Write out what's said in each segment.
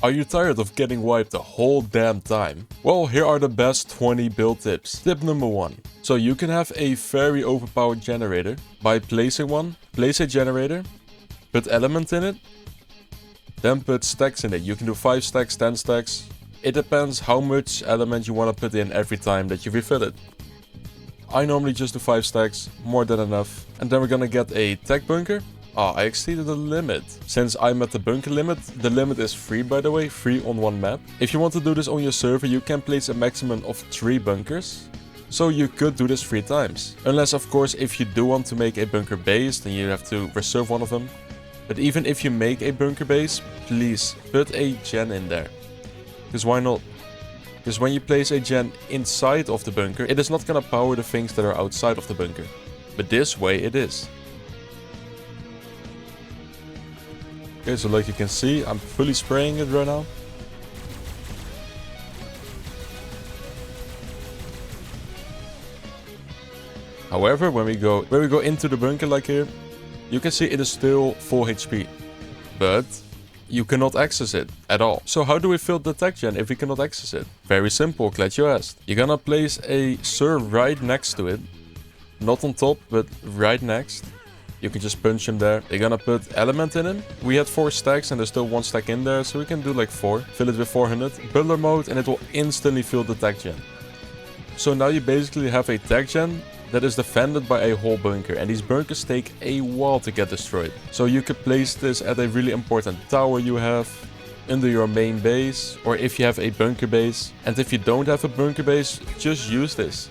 Are you tired of getting wiped the whole damn time? Well, here are the best 20 build tips. Tip number 1. So you can have a very overpowered generator by placing one. Place a generator, put element in it, then put stacks in it. You can do 5 stacks, 10 stacks. It depends how much element you want to put in every time that you refill it. I normally just do 5 stacks, more than enough. And then we're gonna get a tech bunker. Ah, I exceeded the limit. Since I'm at the bunker limit, the limit is free by the way, free on one map. If you want to do this on your server, you can place a maximum of 3 bunkers. So you could do this 3 times. Unless of course if you do want to make a bunker base, then you have to reserve one of them. But even if you make a bunker base, please put a gen in there. Because why not? Because when you place a gen inside of the bunker, it is not gonna power the things that are outside of the bunker. But this way it is. Okay, so like you can see, I'm fully spraying it right now. However, when we go into the bunker like here, you can see it is still full HP. But you cannot access it at all. So how do we fill the tech gen if we cannot access it? Very simple, glad you asked. You're gonna place a Sir right next to it. Not on top, but right next. You can just punch him there. You're gonna put element in him. We had 4 stacks and there's still 1 stack in there, so we can do like 4. Fill it with 400. Butler mode and it will instantly fill the tech gen. So now you basically have a tech gen that is defended by a whole bunker, and these bunkers take a while to get destroyed. So you could place this at a really important tower you have, under your main base, or if you have a bunker base. And if you don't have a bunker base, just use this.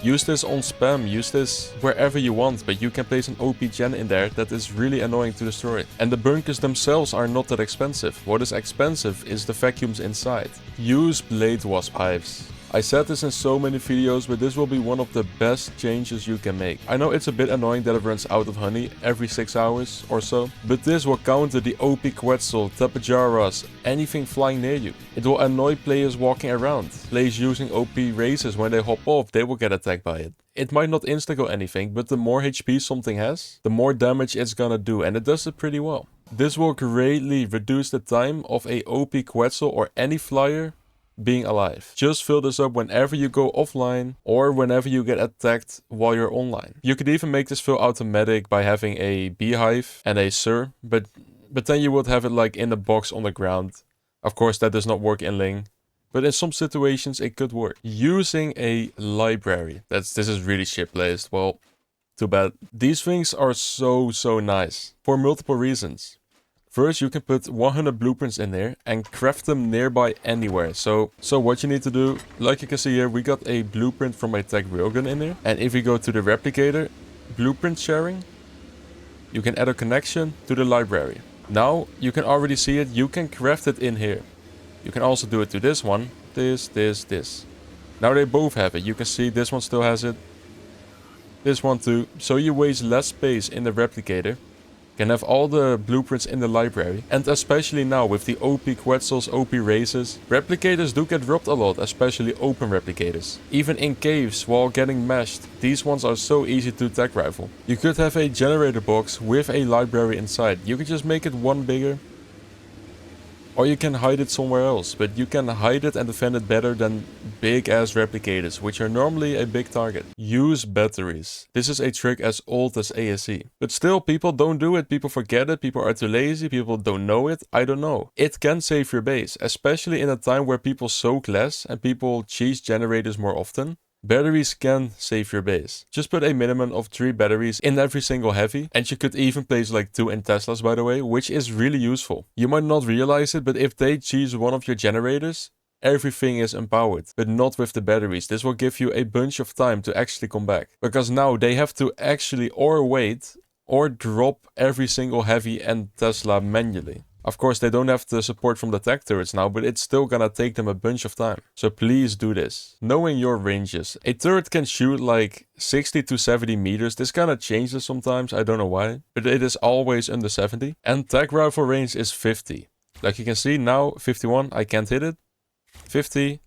Use this on spam, use this wherever you want, but you can place an OP gen in there that is really annoying to destroy. And the bunkers themselves are not that expensive. What is expensive is the vacuums inside. Use blade wasp hives. I said this in so many videos, but this will be one of the best changes you can make. I know it's a bit annoying that it runs out of honey every 6 hours or so, but this will counter the OP Quetzal, Tapajaras, anything flying near you. It will annoy players walking around. Players using OP races, when they hop off, they will get attacked by it. It might not insta-kill anything, but the more HP something has, the more damage it's gonna do, and it does it pretty well. This will greatly reduce the time of a OP Quetzal or any flyer being alive. Just fill this up whenever you go offline or whenever you get attacked while you're online. You could even make this fill automatic by having a beehive and a Sir, but then you would have it like in a box on the ground. Of course that does not work in Ling, but in some situations it could work. Using a library. This is really shit placed. Well, too bad. These things are so nice for multiple reasons. First, you can put 100 blueprints in there and craft them nearby anywhere. So what you need to do, like you can see here, we got a blueprint from my tech railgun in there. And if we go to the replicator, blueprint sharing, you can add a connection to the library. Now, you can already see it, you can craft it in here. You can also do it to this one, this. Now they both have it. You can see this one still has it. This one too. So you waste less space in the replicator. Can have all the blueprints in the library, and especially now with the OP Quetzals, OP races, replicators do get dropped a lot, especially open replicators. Even in caves while getting mashed, these ones are so easy to tech rifle. You could have a generator box with a library inside. You could just make it one bigger, or you can hide it somewhere else, but you can hide it and defend it better than big ass replicators, which are normally a big target. Use batteries. This is a trick as old as ASE. But still, people don't do it, people forget it, people are too lazy, people don't know it, I don't know. It can save your base, especially in a time where people soak less and people cheese generators more often. Batteries can save your base. Just put a minimum of 3 batteries in every single heavy, and you could even place like 2 in Teslas by the way, which is really useful. You might not realize it, but if they cheese one of your generators, everything is empowered, but not with the batteries. This will give you a bunch of time to actually come back, because now they have to actually or wait or drop every single heavy and Tesla manually. Of course, they don't have the support from the tech turrets now, but it's still gonna take them a bunch of time. So please do this. Knowing your ranges. A turret can shoot like 60 to 70 meters. This kind of changes sometimes, I don't know why. But it is always under 70. And tech rifle range is 50. Like you can see now, 51, I can't hit it. 50,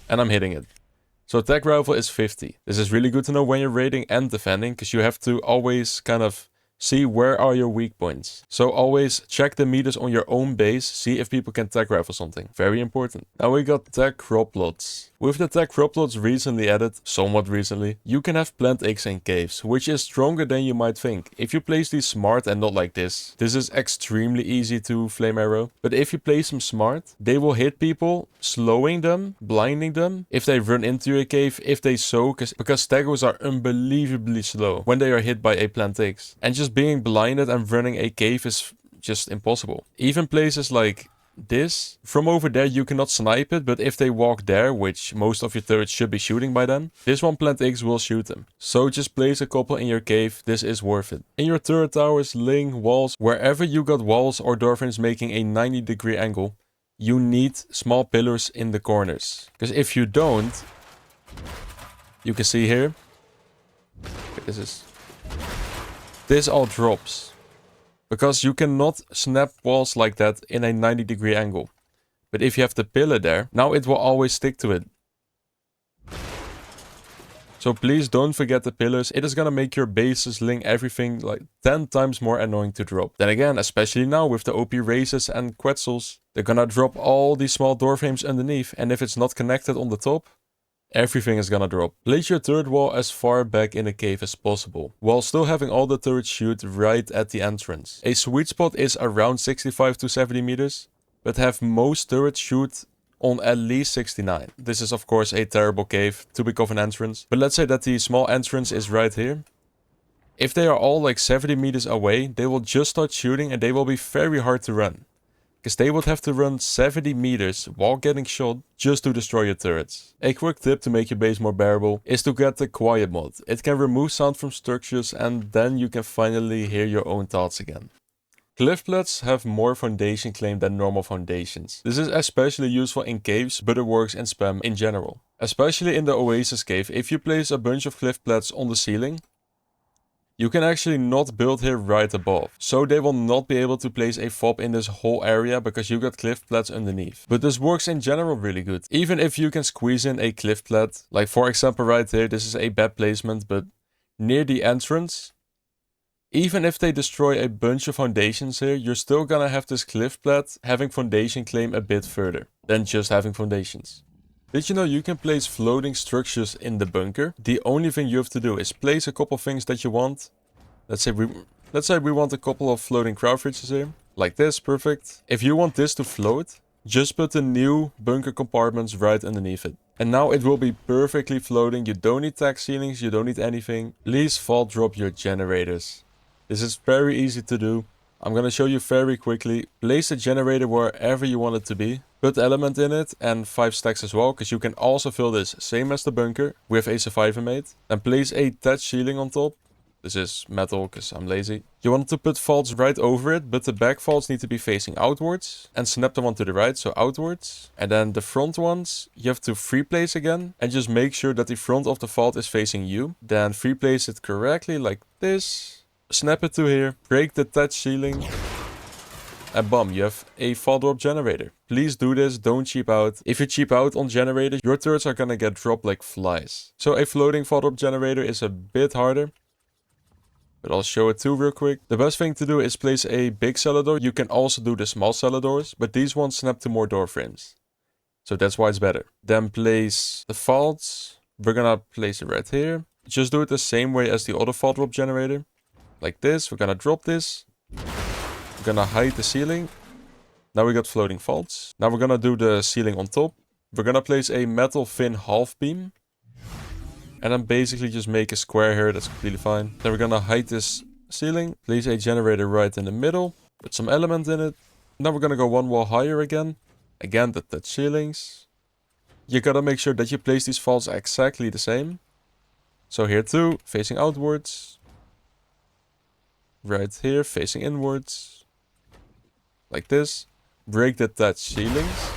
and I'm hitting it. So tech rifle is 50. This is really good to know when you're raiding and defending, because you have to always kind of See where are your weak points. So always check the meters on your own base, see if people can tech rifle something. Very important. Now we got tech crop plots. With the tech crop plots recently added, somewhat recently, you can have plant eggs in caves, which is stronger than you might think. If you place these smart and not like this is extremely easy to flame arrow. But if you place them smart, they will hit people, slowing them, blinding them, if they run into a cave, if they soak, because stegos are unbelievably slow when they are hit by a plant eggs. And just being blinded and running a cave is just impossible. Even places like this, from over there you cannot snipe it, but if they walk there, which most of your turrets should be shooting by then, this one plant X will shoot them. So just place a couple in your cave, this is worth it. In your turret towers, ling, walls, wherever you got walls or door frames making a 90-degree angle, you need small pillars in the corners. Because if you don't, you can see here, this all drops. Because you cannot snap walls like that in a 90-degree angle. But if you have the pillar there, now it will always stick to it. So please don't forget the pillars. It is gonna make your bases, ling, everything like 10 times more annoying to drop. Then again, especially now with the OP races and quetzals, they're gonna drop all these small door frames underneath. And if it's not connected on the top, everything is gonna drop. Place your turret wall as far back in the cave as possible, while still having all the turrets shoot right at the entrance. A sweet spot is around 65 to 70 meters, but have most turrets shoot on at least 69. This is of course a terrible cave, too big of an entrance. But let's say that the small entrance is right here. If they are all like 70 meters away, they will just start shooting and they will be very hard to run. Because they would have to run 70 meters while getting shot just to destroy your turrets. A quick tip to make your base more bearable is to get the quiet mod. It can remove sound from structures and then you can finally hear your own thoughts again. Cliff plats have more foundation claim than normal foundations. This is especially useful in caves, but it works in spam in general. Especially in the Oasis cave, if you place a bunch of cliff plats on the ceiling, you can actually not build here right above. So they will not be able to place a fob in this whole area because you got cliff plats underneath. But this works in general really good. Even if you can squeeze in a cliff plat, like for example right here, this is a bad placement, but near the entrance, even if they destroy a bunch of foundations here, you're still gonna have this cliff plat having foundation claim a bit further than just having foundations. Did you know you can place floating structures in the bunker? The only thing you have to do is place a couple things that you want. Let's say we want a couple of floating crowd bridges here. Like this, perfect. If you want this to float, just put the new bunker compartments right underneath it. And now it will be perfectly floating. You don't need tack ceilings, you don't need anything. Please fault drop your generators. This is very easy to do. I'm gonna show you very quickly. Place the generator wherever you want it to be. Put element in it and 5 stacks as well, because you can also fill this same as the bunker with a survivor mate. And place a thatch ceiling on top. This is metal because I'm lazy. You want to put faults right over it, but the back faults need to be facing outwards. And snap the one to the right, so outwards. And then the front ones, you have to free place again. And just make sure that the front of the fault is facing you. Then free place it correctly like this. Snap it to here, break the thatch ceiling, and bam, you have a fall drop generator. Please do this, don't cheap out. If you cheap out on generators, your turrets are gonna get dropped like flies. So a floating fall drop generator is a bit harder, but I'll show it too real quick. The best thing to do is place a big cellar door. You can also do the small cellar doors, but these ones snap to more door frames. So that's why it's better. Then place the faults. We're gonna place it right here. Just do it the same way as the other fall drop generator. Like this, we're gonna drop this. We're gonna hide the ceiling. Now we got floating faults. Now we're gonna do the ceiling on top. We're gonna place a metal thin half beam. And then basically just make a square here, that's completely fine. Then we're gonna hide this ceiling. Place a generator right in the middle. Put some element in it. Now we're gonna go one wall higher again. Again, the thatch ceilings. You gotta make sure that you place these faults exactly the same. So here too, facing outwards. Right here, facing inwards. Like this. Break the thatch ceilings.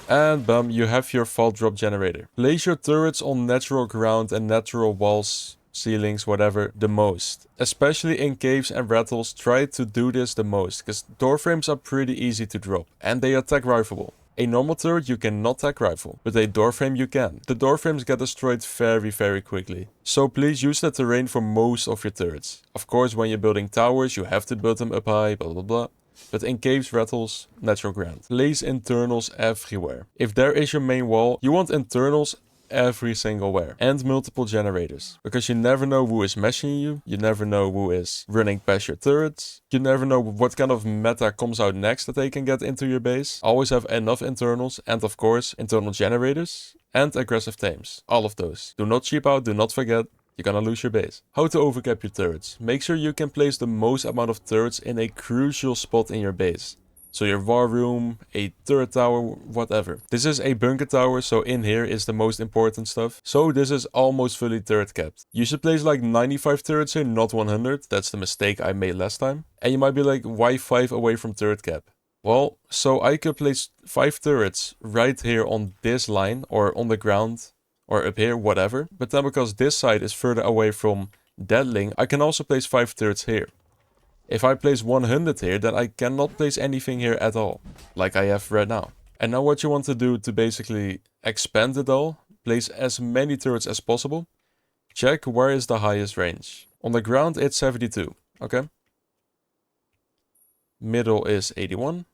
And bam, you have your fault drop generator. Place your turrets on natural ground and natural walls, ceilings, whatever, the most. Especially in caves and rattles, try to do this the most. Because door frames are pretty easy to drop. And they are tech rifleable. A normal turret you cannot tech rifle, but a door frame you can. The door frames get destroyed very quickly. So please use the terrain for most of your turrets. Of course, when you're building towers, you have to build them up high, blah blah blah. But in caves, rattles, natural ground. Place internals everywhere. If there is your main wall, you want internals every single where. And multiple generators. Because you never know who is meshing you. You never know who is running past your turrets. You never know what kind of meta comes out next that they can get into your base. Always have enough internals and of course internal generators and aggressive tames. All of those. Do not cheap out, do not forget. You're gonna lose your base. How to overcap your turrets. Make sure you can place the most amount of turrets in a crucial spot in your base. So your war room, a turret tower, whatever. This is a bunker tower, so in here is the most important stuff. So this is almost fully turret capped. You should place like 95 turrets here, not 100. That's the mistake I made last time. And you might be like, why 5 away from turret cap? Well, so I could place 5 turrets right here on this line or on the ground. Or up here, whatever. But then because this side is further away from Deadling, I can also place 5 turrets here. If I place 100 here, then I cannot place anything here at all. Like I have right now. And now what you want to do to basically expand it all, place as many turrets as possible. Check where is the highest range. On the ground it's 72, okay? Middle is 81.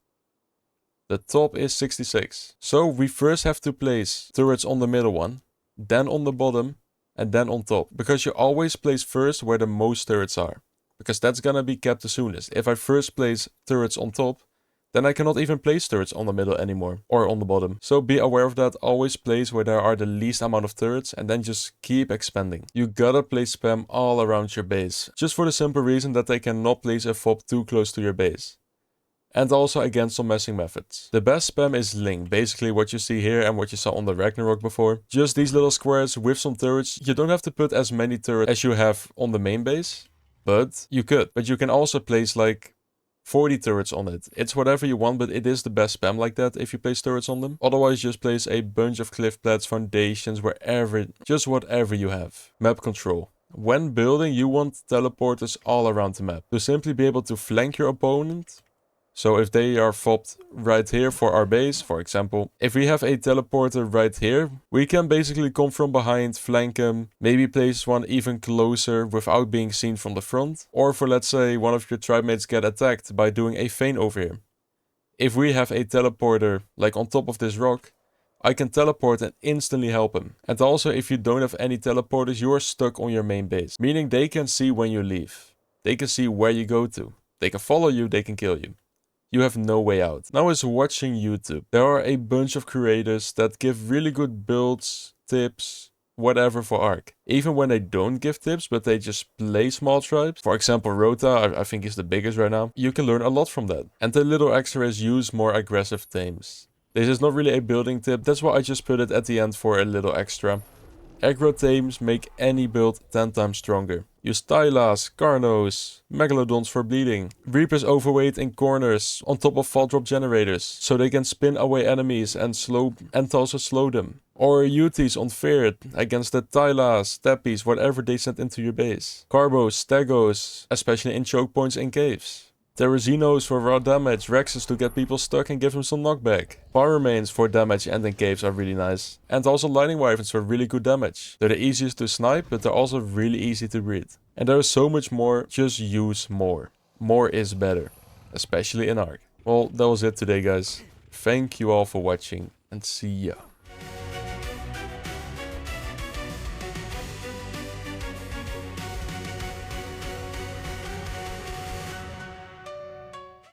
The top is 66. So we first have to place turrets on the middle one. Then on the bottom, and then on top. Because you always place first where the most turrets are. Because that's gonna be kept the soonest. If I first place turrets on top, then I cannot even place turrets on the middle anymore. Or on the bottom. So be aware of that. Always place where there are the least amount of turrets. And then just keep expanding. You gotta place spam all around your base. Just for the simple reason that they cannot place a fob too close to your base. And also against some messing methods. The best spam is Ling, basically what you see here and what you saw on the Ragnarok before. Just these little squares with some turrets. You don't have to put as many turrets as you have on the main base, but you could. But you can also place like 40 turrets on it. It's whatever you want, but it is the best spam like that if you place turrets on them. Otherwise just place a bunch of cliff plats, foundations, wherever, just whatever you have. Map control. When building, you want teleporters all around the map. To simply be able to flank your opponent. So if they are fobbed right here for our base, for example, if we have a teleporter right here, we can basically come from behind, flank them, maybe place one even closer without being seen from the front. Or for let's say one of your tribe mates get attacked by doing a feign over here. If we have a teleporter like on top of this rock, I can teleport and instantly help him. And also if you don't have any teleporters, you are stuck on your main base. Meaning they can see when you leave. They can see where you go to. They can follow you, they can kill you. You have no way out. Now is watching YouTube. There are a bunch of creators that give really good builds, tips, whatever for Ark. Even when they don't give tips, but they just play small tribes. For example, Rota, I think is the biggest right now. You can learn a lot from that. And the little extra is use more aggressive tames. This is not really a building tip. That's why I just put it at the end for a little extra. Aggro tames make any build 10 times stronger. Use Tylas, Carnos, Megalodons for bleeding. Reapers overweight in corners on top of fall drop generators, so they can spin away enemies and also slow them. Or UTs on Feared against the Tylas, Tappies, whatever they send into your base. Carbos, Stegos, especially in choke points in caves. Terrazinos for raw damage, Rexes to get people stuck and give them some knockback. Power mains for damage and in caves are really nice. And also lightning wyverns for really good damage. They're the easiest to snipe, but they're also really easy to breed. And there is so much more, just use more. More is better. Especially in Ark. Well, that was it today guys. Thank you all for watching and see ya.